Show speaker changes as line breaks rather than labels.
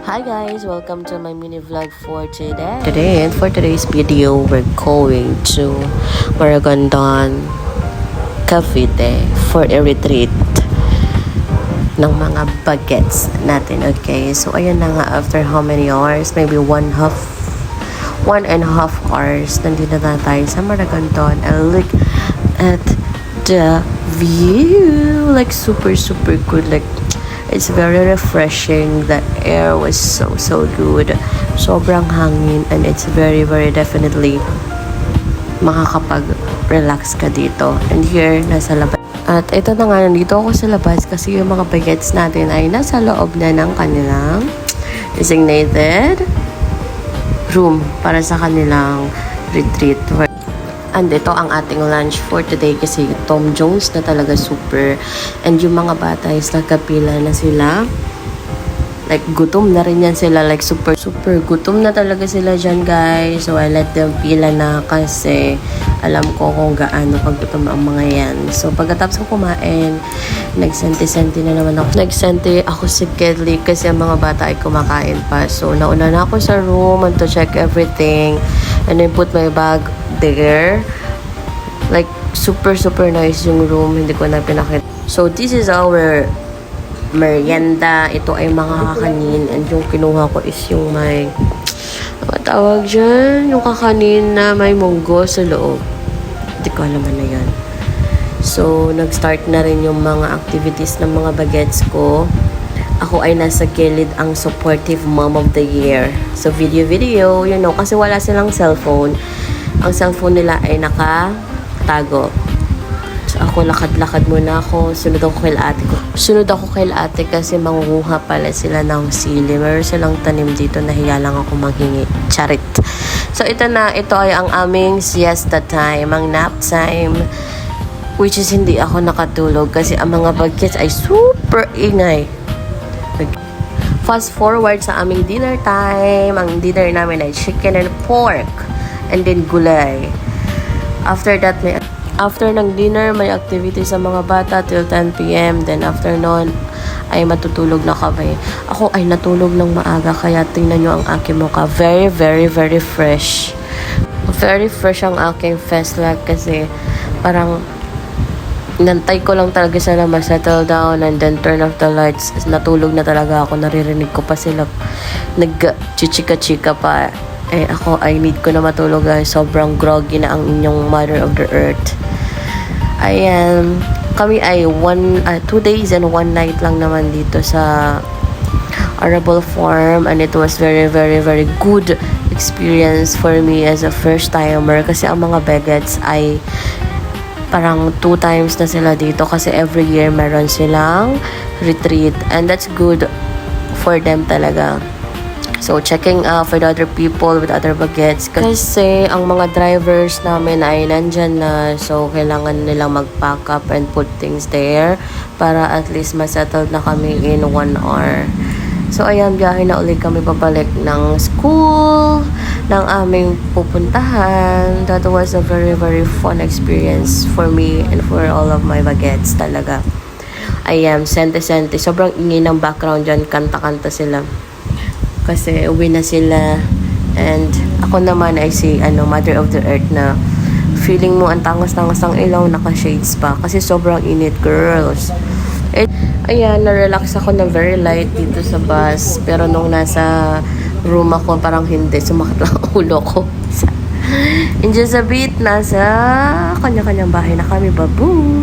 Hi guys, welcome to my mini vlog for today. And for today's video, we're going to Maragondon, Cavite for a retreat ng mga bagets natin. Okay, so ayan na nga, after how many hours? Maybe 1.5 hours. Nandito na tayo sa Maragondon, and look at the view. Like super good. Like it's very refreshing. The air was so good. Sobrang hangin, and it's very definitely makakapag-relax ka dito. And here, nasa labas. At ito na nga, nandito ako sa labas kasi yung mga bagets natin ay nasa loob na ng kanilang designated room para sa kanilang retreat. And ito ang ating lunch for today kasi Tom Jones na talaga super. And yung mga bata is nakapila na sila. Like gutom na rin yan sila. Like super gutom na talaga sila dyan, guys. So I let them pila na kasi alam ko kung gaano kagutom ang mga yan. So pagkatapos ko kumain, nagsenti-senti na naman ako. Nagsenti ako si Kedley kasi ang mga bata ay kumakain pa. So nauna na ako sa room and to check everything. And then put my bag there. Like super nice yung room. Hindi ko na pinakita. So this is our merienda. Ito ay mga kakanin. And yung kinuha ko is yung may tawag dyan, yung kakanin na may munggo sa loob. Hindi ko alam na yan. So nag-start na rin yung mga activities ng mga bagets ko. Ako ay nasa gilid ang supportive mom of the year. So video, you know, kasi wala silang cellphone. Ang cellphone nila ay nakatago. So ako lakad-lakad muna ako. Sunod ako kay ate kasi manguha pala sila ng sili. Meron silang tanim dito na hiya lang ako manghingi. Charit. So ito ay ang aming siesta time, ang nap time. Which is hindi ako nakatulog kasi ang mga bagets ay super ingay. Fast forward sa aming dinner time. Ang dinner namin ay chicken and pork. And then gulay. After ng dinner, may activity sa mga bata till 10 p.m. Then after nun, ay matutulog na kami. Ako ay natulog ng maaga, kaya tingnan nyo ang aking mukha. Very fresh. Very fresh ang aking face like kasi parang nantay ko lang talaga sila ma-settle down and then turn off the lights. Natulog na talaga ako. Naririnig ko pa sila nag-chichika-chika pa. Eh ako ay need ko na matulog, guys. Sobrang groggy na ang inyong mother of the earth. Ayan. Kami ay 2 days and 1 night lang naman dito sa Arable Farm, and it was very good experience for me as a first timer kasi ang mga bagets ay parang 2 times na sila dito kasi every year meron silang retreat, and that's good for them talaga. So, checking out for the other people with other bagets. Kasi, ang mga drivers namin ay nandyan na. So, kailangan nilang mag-pack up and put things there para at least masettled na kami in 1 hour. So, ayan, biyahe na ulit kami pabalik ng school, ng aming pupuntahan. That was a very fun experience for me and for all of my bagets talaga. Ayan, sente. Sobrang ingay ng background dyan. Kanta-kanta sila. Kasi uwi na sila, and ako naman ay si mother of the earth na feeling mo ang tangos-tangos ng ilaw, naka-shades pa kasi sobrang init, girls. Ayan, na-relax ako na very light dito sa bus, pero nung nasa room ako parang hindi, sumakit lang ang ulo ko. In just a bit, nasa kanya-kanyang bahay na kami, babu.